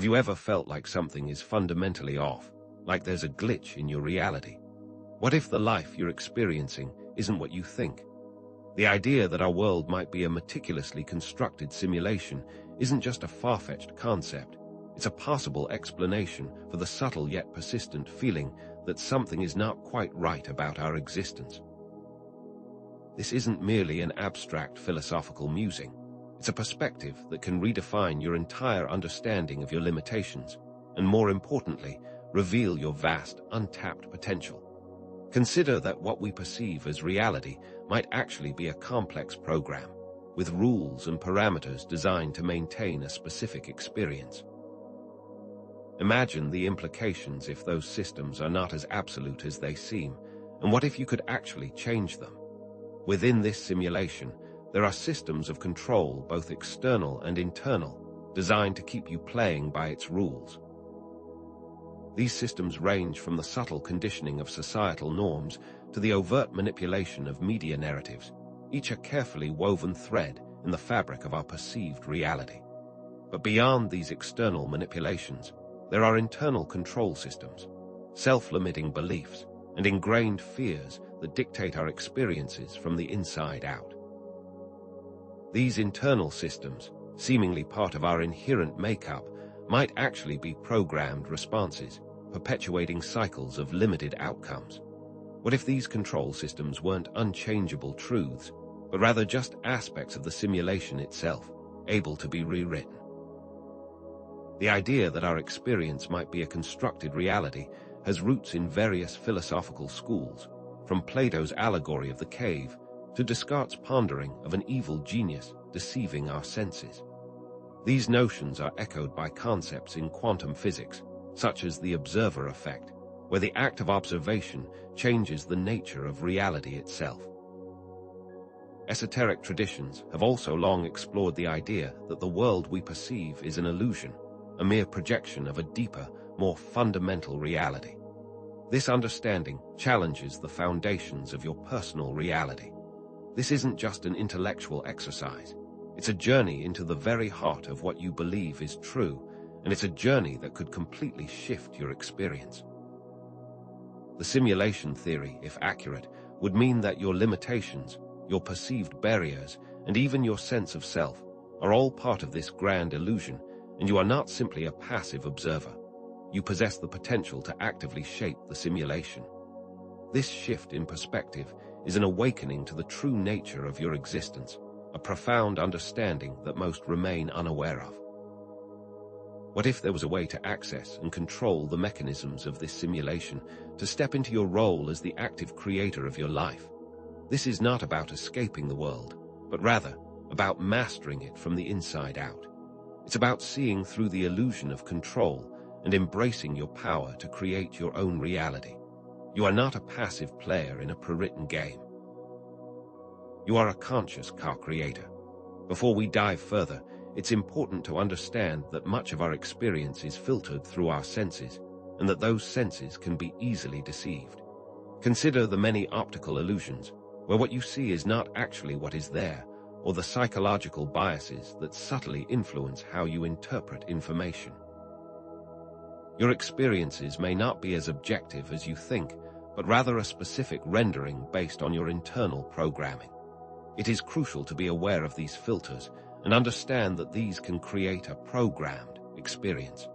Have you ever felt like something is fundamentally off, like there's a glitch in your reality? What if the life you're experiencing isn't what you think? The idea that our world might be a meticulously constructed simulation isn't just a far-fetched concept. It's a possible explanation for the subtle yet persistent feeling that something is not quite right about our existence. This isn't merely an abstract philosophical musing. It's a perspective that can redefine your entire understanding of your limitations, and more importantly, reveal your vast, untapped potential. Consider that what we perceive as reality might actually be a complex program, with rules and parameters designed to maintain a specific experience. Imagine the implications if those systems are not as absolute as they seem, and what if you could actually change them? Within this simulation, there are systems of control, both external and internal, designed to keep you playing by its rules. These systems range from the subtle conditioning of societal norms to the overt manipulation of media narratives, each a carefully woven thread in the fabric of our perceived reality. But beyond these external manipulations, there are internal control systems, self-limiting beliefs, and ingrained fears that dictate our experiences from the inside out. These internal systems, seemingly part of our inherent makeup, might actually be programmed responses, perpetuating cycles of limited outcomes. What if these control systems weren't unchangeable truths, but rather just aspects of the simulation itself, able to be rewritten? The idea that our experience might be a constructed reality has roots in various philosophical schools, from Plato's allegory of the cave to Descartes' pondering of an evil genius deceiving our senses. These notions are echoed by concepts in quantum physics, such as the observer effect, where the act of observation changes the nature of reality itself. Esoteric traditions have also long explored the idea that the world we perceive is an illusion, a mere projection of a deeper, more fundamental reality. This understanding challenges the foundations of your personal reality. This isn't just an intellectual exercise. It's a journey into the very heart of what you believe is true, and it's a journey that could completely shift your experience. The simulation theory, if accurate, would mean that your limitations, your perceived barriers, and even your sense of self are all part of this grand illusion, and you are not simply a passive observer. You possess the potential to actively shape the simulation. This shift in perspective is an awakening to the true nature of your existence, a profound understanding that most remain unaware of. What if there was a way to access and control the mechanisms of this simulation, to step into your role as the active creator of your life? This is not about escaping the world, but rather about mastering it from the inside out. It's about seeing through the illusion of control and embracing your power to create your own reality. You are not a passive player in a pre-written game. You are a conscious co-creator. Before we dive further, it's important to understand that much of our experience is filtered through our senses, and that those senses can be easily deceived. Consider the many optical illusions, where what you see is not actually what is there, or the psychological biases that subtly influence how you interpret information. Your experiences may not be as objective as you think, but rather a specific rendering based on your internal programming. It is crucial to be aware of these filters and understand that these can create a programmed experience.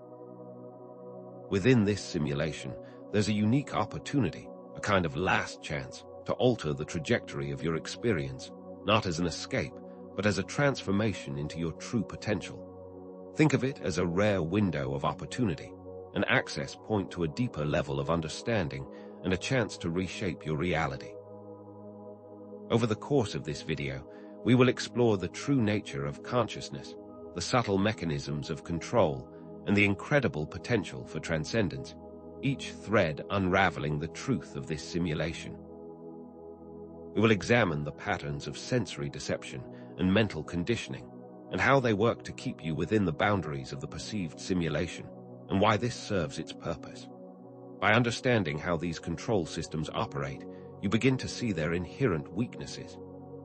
Within this simulation, there's a unique opportunity, a kind of last chance, to alter the trajectory of your experience, not as an escape, but as a transformation into your true potential. Think of it as a rare window of opportunity, an access point to a deeper level of understanding, and a chance to reshape your reality. Over the course of this video, we will explore the true nature of consciousness, the subtle mechanisms of control, and the incredible potential for transcendence, each thread unraveling the truth of this simulation. We will examine the patterns of sensory deception and mental conditioning, and how they work to keep you within the boundaries of the perceived simulation, and why this serves its purpose. By understanding how these control systems operate, you begin to see their inherent weaknesses.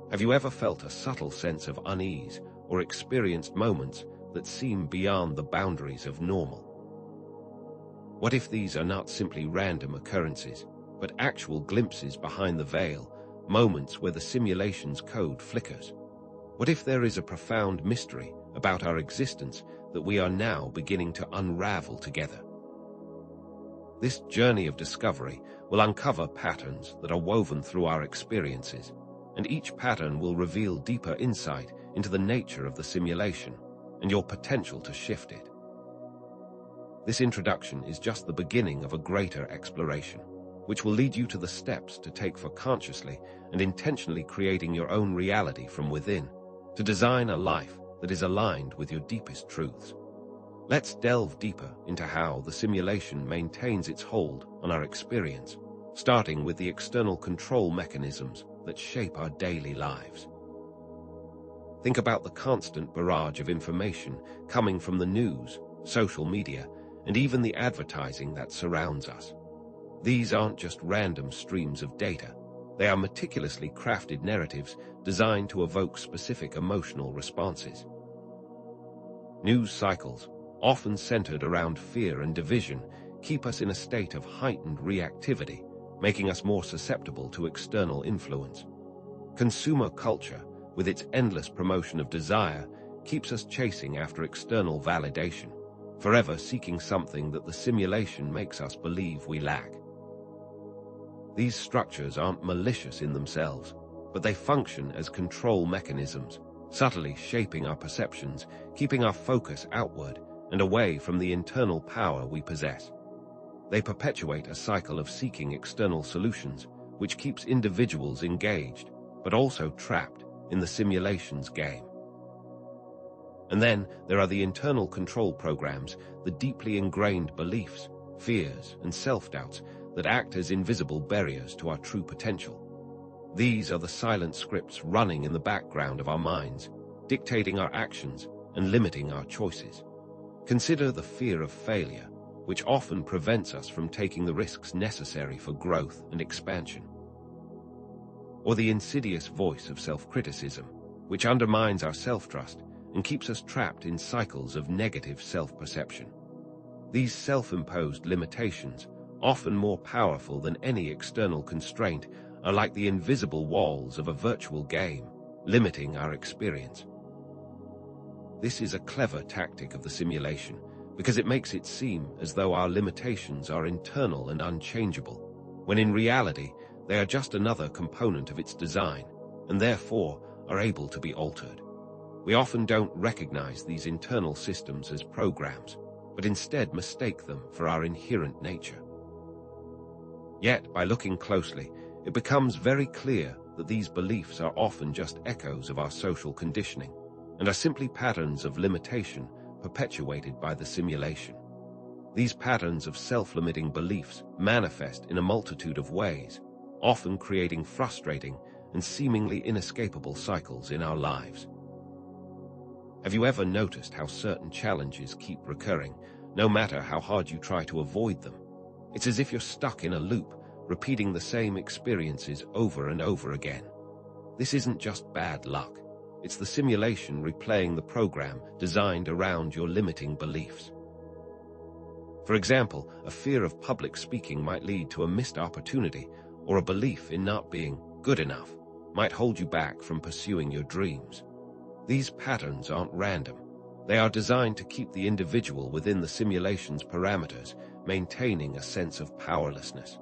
Have you ever felt a subtle sense of unease or experienced moments that seem beyond the boundaries of normal? What if these are not simply random occurrences, but actual glimpses behind the veil, moments where the simulation's code flickers? What if there is a profound mystery about our existence that we are now beginning to unravel together? This journey of discovery will uncover patterns that are woven through our experiences, and each pattern will reveal deeper insight into the nature of the simulation and your potential to shift it. This introduction is just the beginning of a greater exploration, which will lead you to the steps to take for consciously and intentionally creating your own reality from within, to design a life that is aligned with your deepest truths. Let's delve deeper into how the simulation maintains its hold on our experience, starting with the external control mechanisms that shape our daily lives. Think about the constant barrage of information coming from the news, social media, and even the advertising that surrounds us. These aren't just random streams of data. They are meticulously crafted narratives designed to evoke specific emotional responses. News cycles, often centered around fear and division, keep us in a state of heightened reactivity, making us more susceptible to external influence. Consumer culture, with its endless promotion of desire, keeps us chasing after external validation, forever seeking something that the simulation makes us believe we lack. These structures aren't malicious in themselves, but they function as control mechanisms, subtly shaping our perceptions, keeping our focus outward and away from the internal power we possess. They perpetuate a cycle of seeking external solutions, which keeps individuals engaged, but also trapped in the simulation's game. And then there are the internal control programs, the deeply ingrained beliefs, fears, and self-doubts that act as invisible barriers to our true potential. These are the silent scripts running in the background of our minds, dictating our actions and limiting our choices. Consider the fear of failure, which often prevents us from taking the risks necessary for growth and expansion. Or the insidious voice of self-criticism, which undermines our self-trust and keeps us trapped in cycles of negative self-perception. These self-imposed limitations, often more powerful than any external constraint, are like the invisible walls of a virtual game, limiting our experience. This is a clever tactic of the simulation, because it makes it seem as though our limitations are internal and unchangeable, when in reality they are just another component of its design, and therefore are able to be altered. We often don't recognize these internal systems as programs, but instead mistake them for our inherent nature. Yet, by looking closely, it becomes very clear that these beliefs are often just echoes of our social conditioning, and are simply patterns of limitation perpetuated by the simulation. These patterns of self-limiting beliefs manifest in a multitude of ways, often creating frustrating and seemingly inescapable cycles in our lives. Have you ever noticed how certain challenges keep recurring, no matter how hard you try to avoid them? It's as if you're stuck in a loop, repeating the same experiences over and over again. This isn't just bad luck. It's the simulation replaying the program designed around your limiting beliefs. For example, a fear of public speaking might lead to a missed opportunity, or a belief in not being good enough might hold you back from pursuing your dreams. These patterns aren't random. They are designed to keep the individual within the simulation's parameters, maintaining a sense of powerlessness.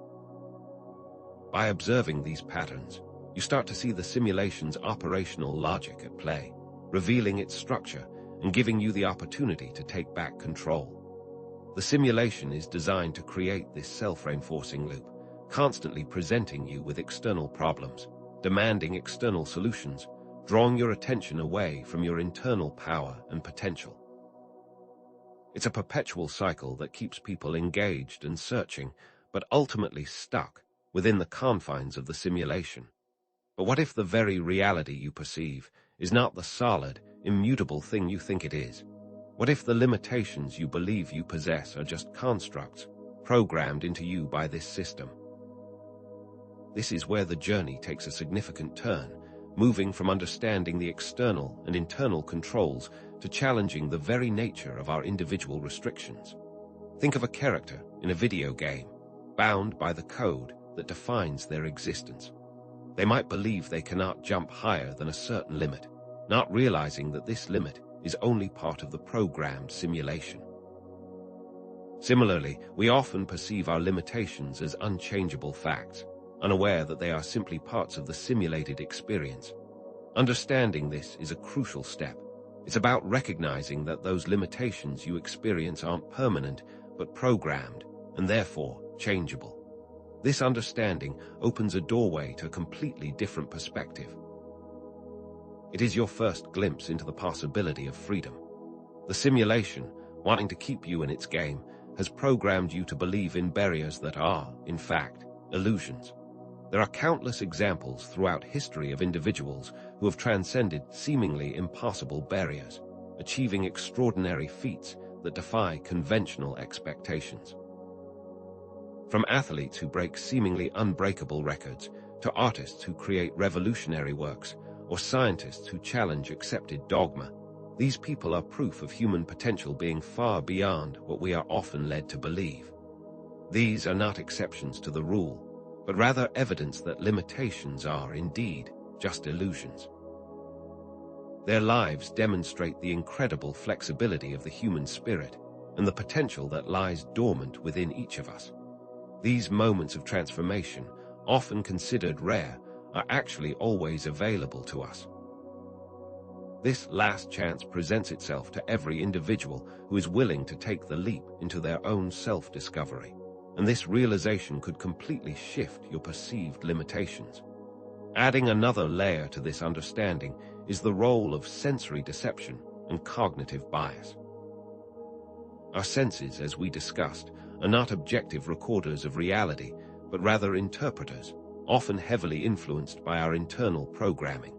By observing these patterns, you start to see the simulation's operational logic at play, revealing its structure and giving you the opportunity to take back control. The simulation is designed to create this self-reinforcing loop, constantly presenting you with external problems, demanding external solutions, drawing your attention away from your internal power and potential. It's a perpetual cycle that keeps people engaged and searching, but ultimately stuck within the confines of the simulation. But what if the very reality you perceive is not the solid, immutable thing you think it is? What if the limitations you believe you possess are just constructs programmed into you by this system? This is where the journey takes a significant turn, moving from understanding the external and internal controls to challenging the very nature of our individual restrictions. Think of a character in a video game, bound by the code that defines their existence. They might believe they cannot jump higher than a certain limit, not realizing that this limit is only part of the programmed simulation. Similarly, we often perceive our limitations as unchangeable facts, unaware that they are simply parts of the simulated experience. Understanding this is a crucial step. It's about recognizing that those limitations you experience aren't permanent, but programmed, and therefore changeable. This understanding opens a doorway to a completely different perspective. It is your first glimpse into the possibility of freedom. The simulation, wanting to keep you in its game, has programmed you to believe in barriers that are, in fact, illusions. There are countless examples throughout history of individuals who have transcended seemingly impossible barriers, achieving extraordinary feats that defy conventional expectations. From athletes who break seemingly unbreakable records, to artists who create revolutionary works, or scientists who challenge accepted dogma, these people are proof of human potential being far beyond what we are often led to believe. These are not exceptions to the rule, but rather evidence that limitations are indeed just illusions. Their lives demonstrate the incredible flexibility of the human spirit and the potential that lies dormant within each of us. These moments of transformation, often considered rare, are actually always available to us. This last chance presents itself to every individual who is willing to take the leap into their own self-discovery, and this realization could completely shift your perceived limitations. Adding another layer to this understanding is the role of sensory deception and cognitive bias. Our senses, as we discussed, are not objective recorders of reality, but rather interpreters, often heavily influenced by our internal programming.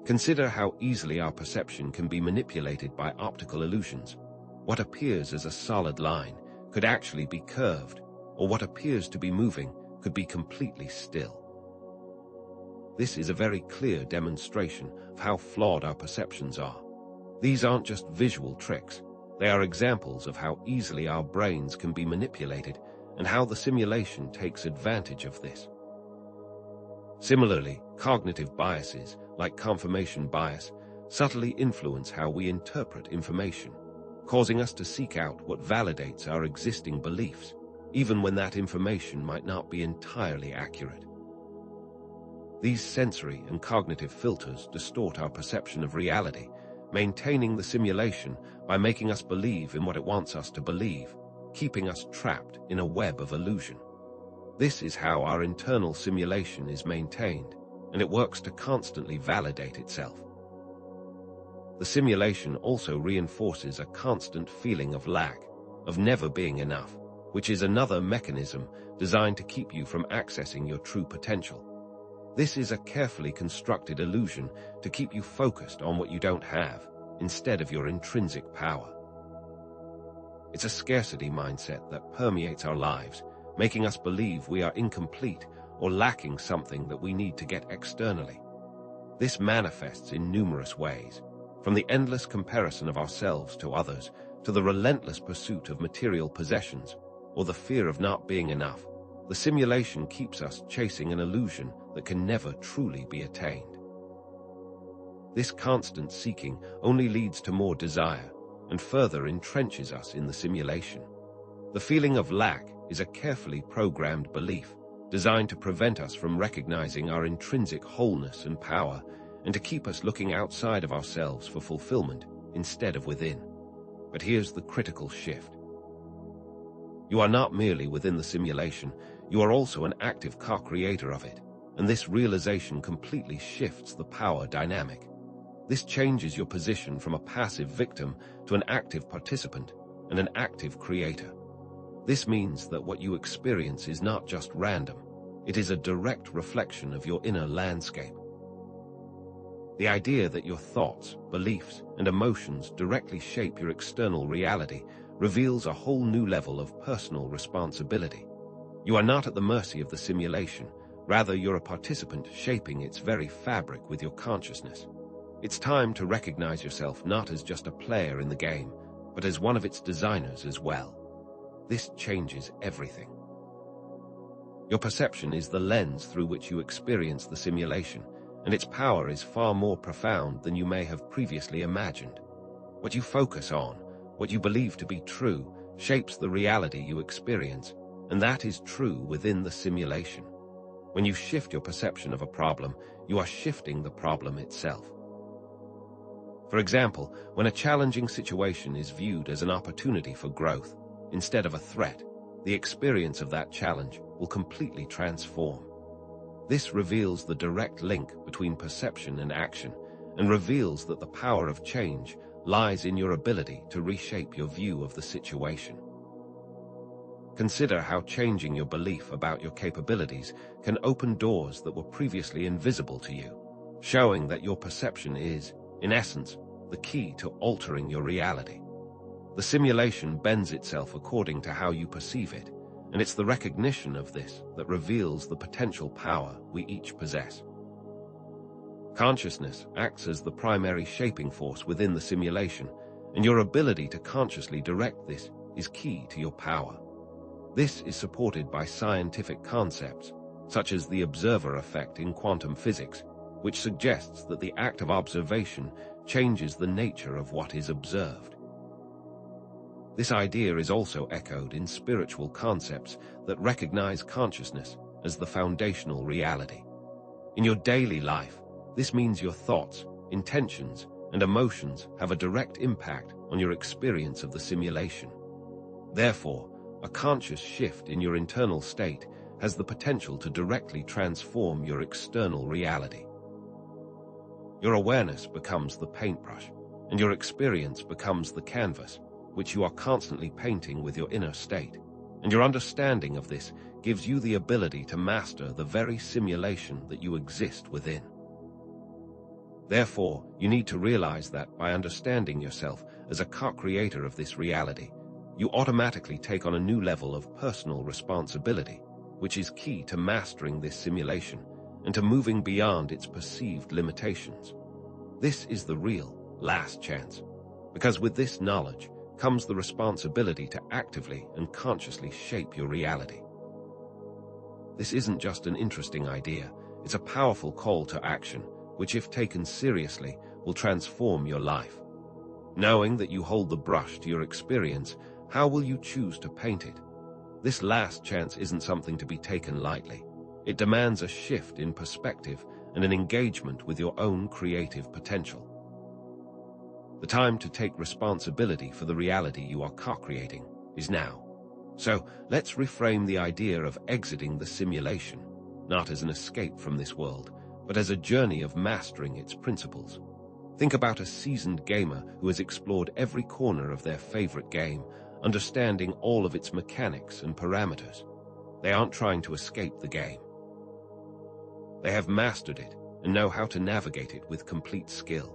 Consider how easily our perception can be manipulated by optical illusions. What appears as a solid line could actually be curved, or what appears to be moving could be completely still. This is a very clear demonstration of how flawed our perceptions are. These aren't just visual tricks. They are examples of how easily our brains can be manipulated and how the simulation takes advantage of this. Similarly, cognitive biases, like confirmation bias, subtly influence how we interpret information, causing us to seek out what validates our existing beliefs, even when that information might not be entirely accurate. These sensory and cognitive filters distort our perception of reality, maintaining the simulation by making us believe in what it wants us to believe, keeping us trapped in a web of illusion. This is how our internal simulation is maintained, and it works to constantly validate itself. The simulation also reinforces a constant feeling of lack, of never being enough, which is another mechanism designed to keep you from accessing your true potential. This is a carefully constructed illusion to keep you focused on what you don't have, instead of your intrinsic power. It's a scarcity mindset that permeates our lives, making us believe we are incomplete or lacking something that we need to get externally. This manifests in numerous ways, from the endless comparison of ourselves to others, to the relentless pursuit of material possessions, or the fear of not being enough. The simulation keeps us chasing an illusion that can never truly be attained. This constant seeking only leads to more desire and further entrenches us in the simulation. The feeling of lack is a carefully programmed belief designed to prevent us from recognizing our intrinsic wholeness and power, and to keep us looking outside of ourselves for fulfillment instead of within. But here's the critical shift. You are not merely within the simulation, you are also an active co-creator of it, and this realization completely shifts the power dynamic. This changes your position from a passive victim to an active participant and an active creator. This means that what you experience is not just random, it is a direct reflection of your inner landscape. The idea that your thoughts, beliefs, and emotions directly shape your external reality reveals a whole new level of personal responsibility. You are not at the mercy of the simulation, Rather, you're a participant shaping its very fabric with your consciousness. It's time to recognize yourself not as just a player in the game, but as one of its designers as well. This changes everything. Your perception is the lens through which you experience the simulation, and its power is far more profound than you may have previously imagined. What you focus on, what you believe to be true, shapes the reality you experience, and that is true within the simulation. When you shift your perception of a problem, you are shifting the problem itself. For example, when a challenging situation is viewed as an opportunity for growth, instead of a threat, the experience of that challenge will completely transform. This reveals the direct link between perception and action, and reveals that the power of change lies in your ability to reshape your view of the situation. Consider how changing your belief about your capabilities can open doors that were previously invisible to you, showing that your perception is, in essence, the key to altering your reality. The simulation bends itself according to how you perceive it, and it's the recognition of this that reveals the potential power we each possess. Consciousness acts as the primary shaping force within the simulation, and your ability to consciously direct this is key to your power. This is supported by scientific concepts, such as the observer effect in quantum physics, which suggests that the act of observation changes the nature of what is observed. This idea is also echoed in spiritual concepts that recognize consciousness as the foundational reality. In your daily life, this means your thoughts, intentions, and emotions have a direct impact on your experience of the simulation. Therefore, a conscious shift in your internal state has the potential to directly transform your external reality. Your awareness becomes the paintbrush, and your experience becomes the canvas, which you are constantly painting with your inner state. And your understanding of this gives you the ability to master the very simulation that you exist within. Therefore, you need to realize that by understanding yourself as a co-creator of this reality, you automatically take on a new level of personal responsibility, which is key to mastering this simulation and to moving beyond its perceived limitations. This is the real last chance, because with this knowledge comes the responsibility to actively and consciously shape your reality. This isn't just an interesting idea, it's a powerful call to action, which if taken seriously, will transform your life. Knowing that you hold the brush to your experience, how will you choose to paint it? This last chance isn't something to be taken lightly. It demands a shift in perspective and an engagement with your own creative potential. The time to take responsibility for the reality you are co-creating is now. So let's reframe the idea of exiting the simulation, not as an escape from this world, but as a journey of mastering its principles. Think about a seasoned gamer who has explored every corner of their favorite game, understanding all of its mechanics and parameters. They aren't trying to escape the game. They have mastered it and know how to navigate it with complete skill.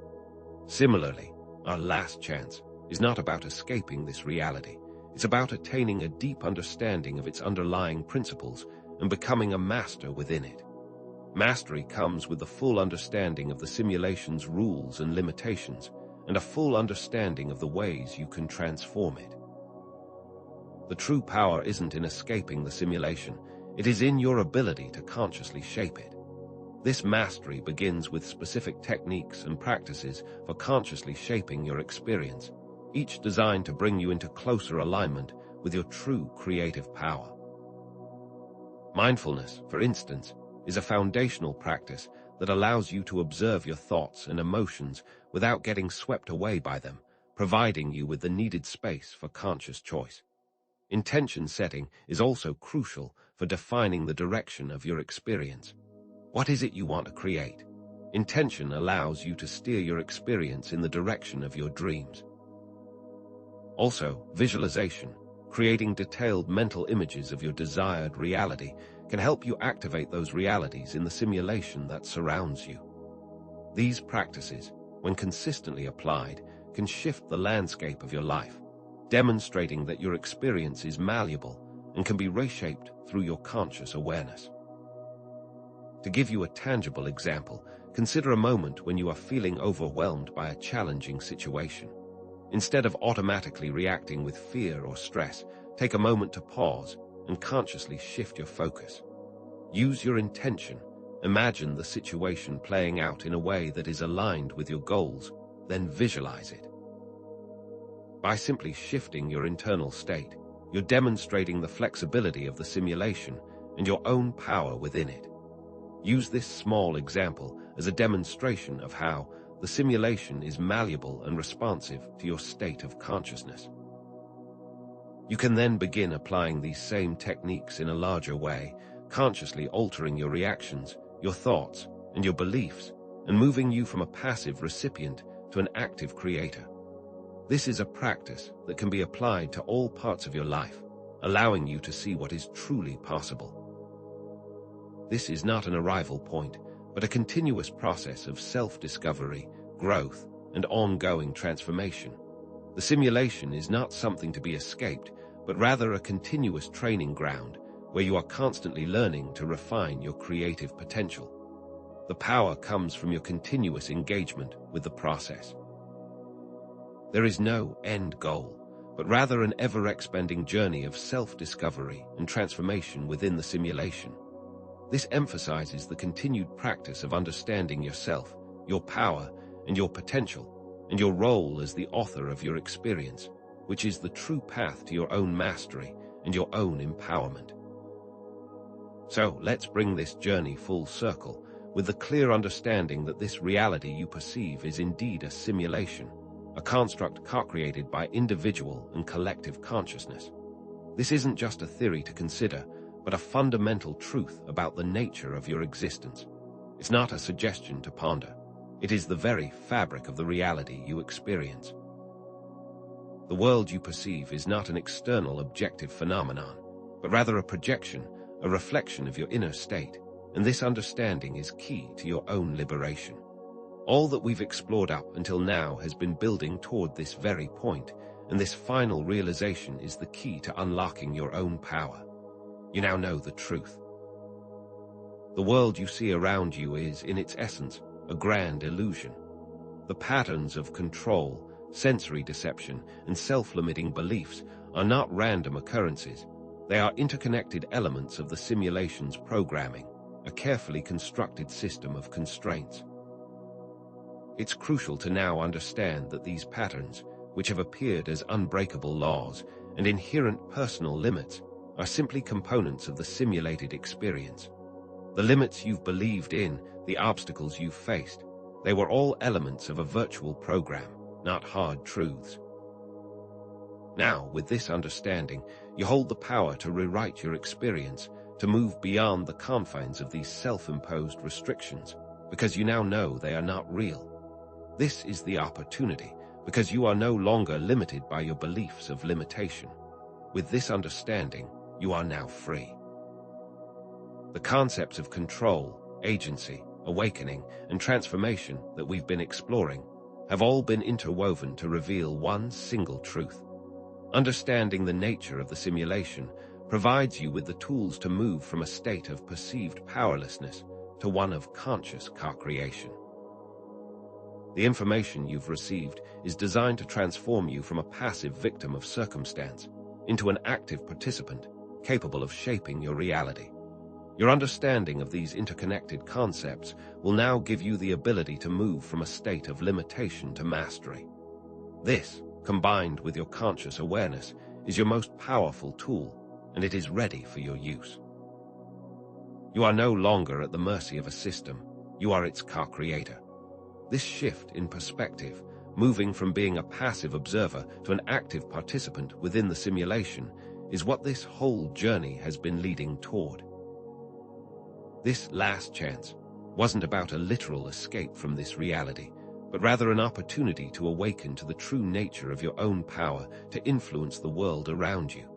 Similarly, our last chance is not about escaping this reality. It's about attaining a deep understanding of its underlying principles and becoming a master within it. Mastery comes with the full understanding of the simulation's rules and limitations, and a full understanding of the ways you can transform it. The true power isn't in escaping the simulation, it is in your ability to consciously shape it. This mastery begins with specific techniques and practices for consciously shaping your experience, each designed to bring you into closer alignment with your true creative power. Mindfulness, for instance, is a foundational practice that allows you to observe your thoughts and emotions without getting swept away by them, providing you with the needed space for conscious choice. Intention setting is also crucial for defining the direction of your experience. What is it you want to create? Intention allows you to steer your experience in the direction of your dreams. Also, visualization, creating detailed mental images of your desired reality, can help you activate those realities in the simulation that surrounds you. These practices, when consistently applied, can shift the landscape of your life, demonstrating that your experience is malleable and can be reshaped through your conscious awareness. To give you a tangible example, consider a moment when you are feeling overwhelmed by a challenging situation. Instead of automatically reacting with fear or stress, take a moment to pause and consciously shift your focus. Use your intention. Imagine the situation playing out in a way that is aligned with your goals, then visualize it. By simply shifting your internal state, you're demonstrating the flexibility of the simulation and your own power within it. Use this small example as a demonstration of how the simulation is malleable and responsive to your state of consciousness. You can then begin applying these same techniques in a larger way, consciously altering your reactions, your thoughts, and your beliefs, and moving you from a passive recipient to an active creator. This is a practice that can be applied to all parts of your life, allowing you to see what is truly possible. This is not an arrival point, but a continuous process of self-discovery, growth, and ongoing transformation. The simulation is not something to be escaped, but rather a continuous training ground where you are constantly learning to refine your creative potential. The power comes from your continuous engagement with the process. There is no end goal, but rather an ever-expanding journey of self-discovery and transformation within the simulation. This emphasizes the continued practice of understanding yourself, your power, and your potential, and your role as the author of your experience, which is the true path to your own mastery and your own empowerment. So, let's bring this journey full circle, with the clear understanding that this reality you perceive is indeed a simulation, a construct co-created by individual and collective consciousness. This isn't just a theory to consider, but a fundamental truth about the nature of your existence. It's not a suggestion to ponder. It is the very fabric of the reality you experience. The world you perceive is not an external objective phenomenon, but rather a projection, a reflection of your inner state, and this understanding is key to your own liberation. All that we've explored up until now has been building toward this very point, and this final realization is the key to unlocking your own power. You now know the truth. The world you see around you is, in its essence, a grand illusion. The patterns of control, sensory deception, and self-limiting beliefs are not random occurrences. They are interconnected elements of the simulation's programming, a carefully constructed system of constraints. It's crucial to now understand that these patterns, which have appeared as unbreakable laws and inherent personal limits, are simply components of the simulated experience. The limits you've believed in, the obstacles you've faced, they were all elements of a virtual program, not hard truths. Now, with this understanding, you hold the power to rewrite your experience, to move beyond the confines of these self-imposed restrictions, because you now know they are not real. This is the opportunity, because you are no longer limited by your beliefs of limitation. With this understanding, you are now free. The concepts of control, agency, awakening, and transformation that we've been exploring have all been interwoven to reveal one single truth. Understanding the nature of the simulation provides you with the tools to move from a state of perceived powerlessness to one of conscious co-creation. The information you've received is designed to transform you from a passive victim of circumstance into an active participant capable of shaping your reality. Your understanding of these interconnected concepts will now give you the ability to move from a state of limitation to mastery. This, combined with your conscious awareness, is your most powerful tool, and it is ready for your use. You are no longer at the mercy of a system, you are its co-creator. This shift in perspective, moving from being a passive observer to an active participant within the simulation, is what this whole journey has been leading toward. This last chance wasn't about a literal escape from this reality, but rather an opportunity to awaken to the true nature of your own power to influence the world around you.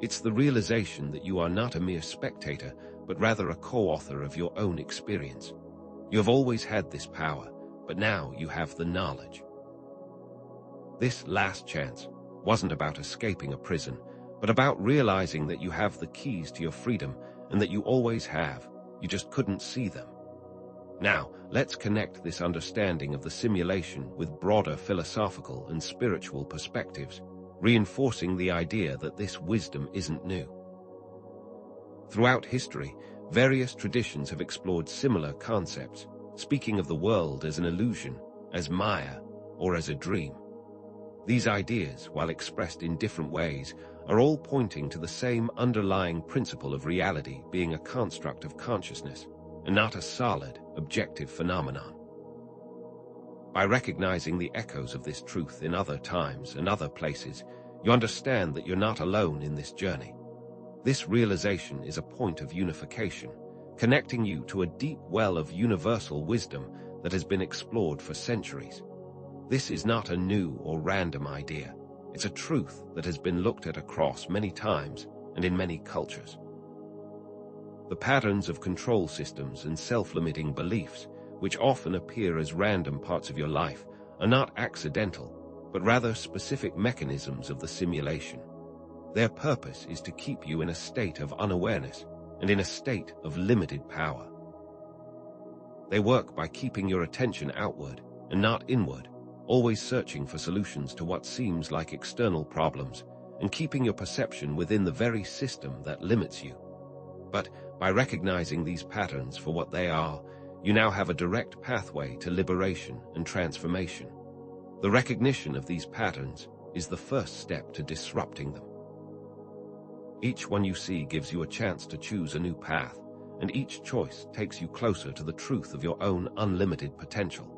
It's the realization that you are not a mere spectator, but rather a co-author of your own experience. You have always had this power, but now you have the knowledge. This last chance wasn't about escaping a prison, but about realizing that you have the keys to your freedom and that you always have, you just couldn't see them. Now, let's connect this understanding of the simulation with broader philosophical and spiritual perspectives, reinforcing the idea that this wisdom isn't new. Throughout history, various traditions have explored similar concepts, speaking of the world as an illusion, as Maya, or as a dream. These ideas, while expressed in different ways, are all pointing to the same underlying principle of reality being a construct of consciousness, and not a solid, objective phenomenon. By recognizing the echoes of this truth in other times and other places, you understand that you're not alone in this journey. This realization is a point of unification, connecting you to a deep well of universal wisdom that has been explored for centuries. This is not a new or random idea. It's a truth that has been looked at across many times and in many cultures. The patterns of control systems and self-limiting beliefs, which often appear as random parts of your life, are not accidental, but rather specific mechanisms of the simulation. Their purpose is to keep you in a state of unawareness and in a state of limited power. They work by keeping your attention outward and not inward, always searching for solutions to what seems like external problems and keeping your perception within the very system that limits you. But by recognizing these patterns for what they are, you now have a direct pathway to liberation and transformation. The recognition of these patterns is the first step to disrupting them. Each one you see gives you a chance to choose a new path, and each choice takes you closer to the truth of your own unlimited potential.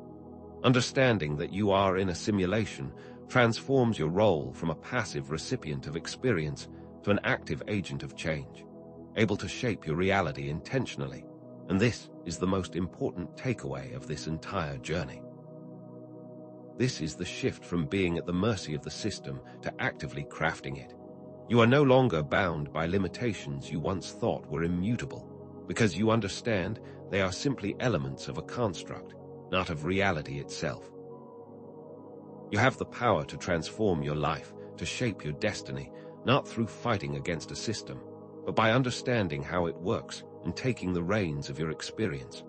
Understanding that you are in a simulation transforms your role from a passive recipient of experience to an active agent of change, able to shape your reality intentionally, and this is the most important takeaway of this entire journey. This is the shift from being at the mercy of the system to actively crafting it. You are no longer bound by limitations you once thought were immutable, because you understand they are simply elements of a construct, not of reality itself. You have the power to transform your life, to shape your destiny, not through fighting against a system, but by understanding how it works and taking the reins of your experience.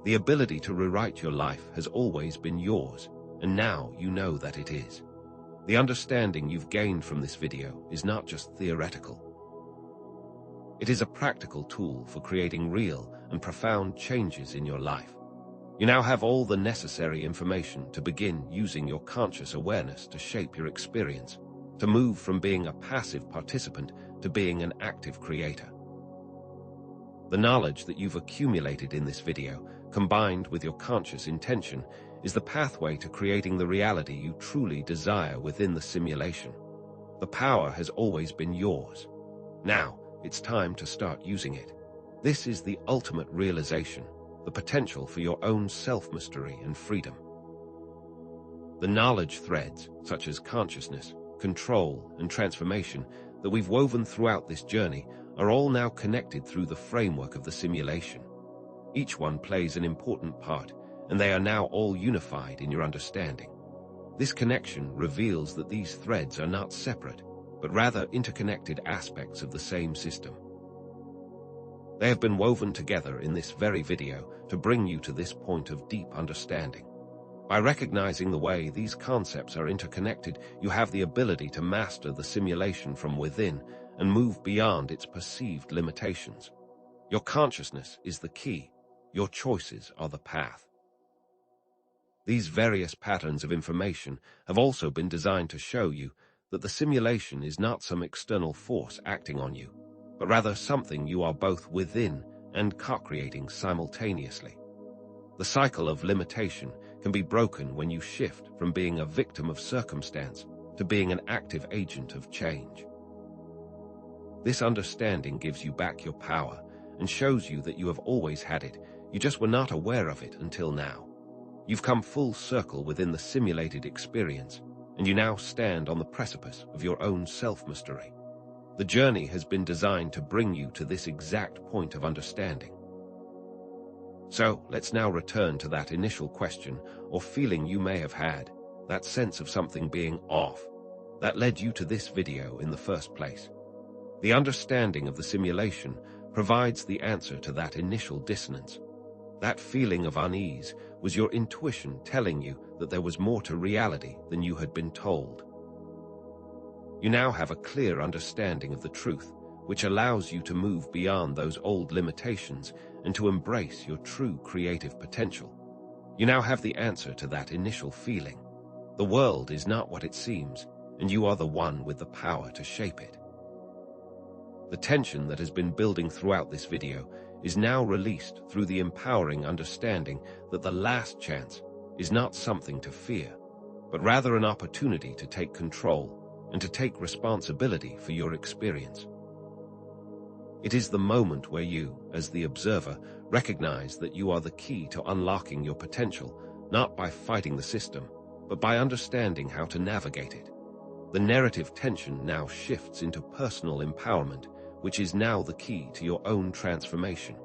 The ability to rewrite your life has always been yours, and now you know that it is. The understanding you've gained from this video is not just theoretical. It is a practical tool for creating real and profound changes in your life. You now have all the necessary information to begin using your conscious awareness to shape your experience, to move from being a passive participant to being an active creator. The knowledge that you've accumulated in this video, combined with your conscious intention, is the pathway to creating the reality you truly desire within the simulation. The power has always been yours. Now, it's time to start using it. This is the ultimate realization, the potential for your own self-mastery and freedom. The knowledge threads, such as consciousness, control, and transformation, that we've woven throughout this journey are all now connected through the framework of the simulation. Each one plays an important part, and they are now all unified in your understanding. This connection reveals that these threads are not separate, but rather interconnected aspects of the same system. They have been woven together in this very video to bring you to this point of deep understanding. By recognizing the way these concepts are interconnected, you have the ability to master the simulation from within and move beyond its perceived limitations. Your consciousness is the key. Your choices are the path. These various patterns of information have also been designed to show you that the simulation is not some external force acting on you, but rather something you are both within and co-creating simultaneously. The cycle of limitation can be broken when you shift from being a victim of circumstance to being an active agent of change. This understanding gives you back your power and shows you that you have always had it, you just were not aware of it until now. You've come full circle within the simulated experience, and you now stand on the precipice of your own self-mastery. The journey has been designed to bring you to this exact point of understanding. So, let's now return to that initial question or feeling you may have had, that sense of something being off, that led you to this video in the first place. The understanding of the simulation provides the answer to that initial dissonance. That feeling of unease was your intuition telling you that there was more to reality than you had been told. You now have a clear understanding of the truth, which allows you to move beyond those old limitations and to embrace your true creative potential. You now have the answer to that initial feeling. The world is not what it seems, and you are the one with the power to shape it. The tension that has been building throughout this video is now released through the empowering understanding that the last chance is not something to fear, but rather an opportunity to take control and to take responsibility for your experience. It is the moment where you, as the observer, recognize that you are the key to unlocking your potential, not by fighting the system, but by understanding how to navigate it. The narrative tension now shifts into personal empowerment, which is now the key to your own transformation.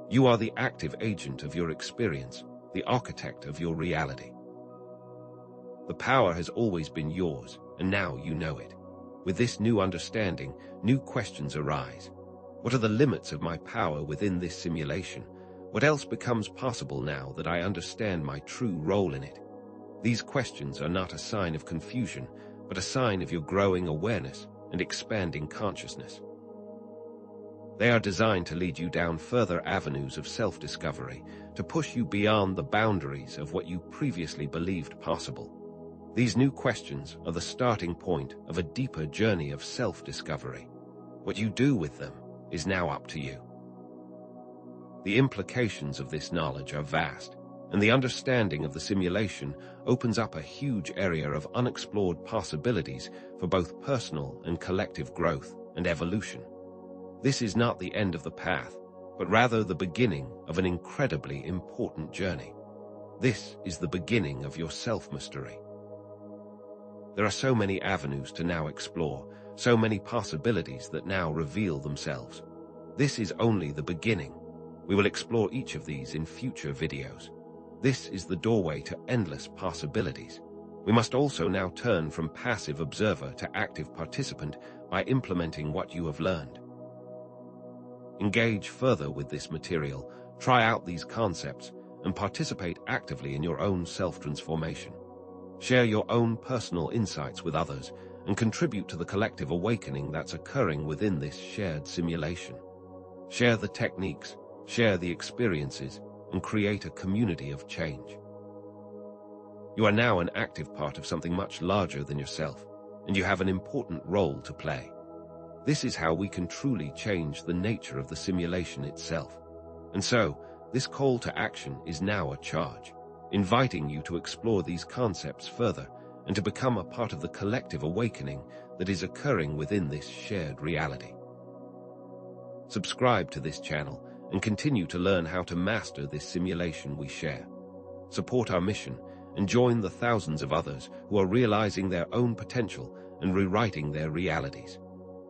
You are the active agent of your experience, the architect of your reality. The power has always been yours, and now you know it. With this new understanding, new questions arise. What are the limits of my power within this simulation? What else becomes possible now that I understand my true role in it? These questions are not a sign of confusion, but a sign of your growing awareness and expanding consciousness. They are designed to lead you down further avenues of self-discovery, to push you beyond the boundaries of what you previously believed possible. These new questions are the starting point of a deeper journey of self-discovery. What you do with them is now up to you. The implications of this knowledge are vast, and the understanding of the simulation opens up a huge area of unexplored possibilities for both personal and collective growth and evolution. This is not the end of the path, but rather the beginning of an incredibly important journey. This is the beginning of your self-mastery. There are so many avenues to now explore, so many possibilities that now reveal themselves. This is only the beginning. We will explore each of these in future videos. This is the doorway to endless possibilities. We must also now turn from passive observer to active participant by implementing what you have learned. Engage further with this material, try out these concepts, and participate actively in your own self-transformation. Share your own personal insights with others and contribute to the collective awakening that's occurring within this shared simulation. Share the techniques, share the experiences, and create a community of change. You are now an active part of something much larger than yourself, and you have an important role to play. This is how we can truly change the nature of the simulation itself. And so, this call to action is now a charge, inviting you to explore these concepts further and to become a part of the collective awakening that is occurring within this shared reality. Subscribe to this channel and continue to learn how to master this simulation we share. Support our mission and join the thousands of others who are realizing their own potential and rewriting their realities.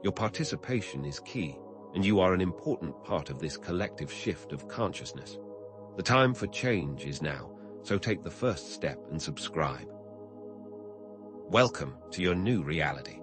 Your participation is key, and you are an important part of this collective shift of consciousness. The time for change is now, so take the first step and subscribe. Welcome to your new reality.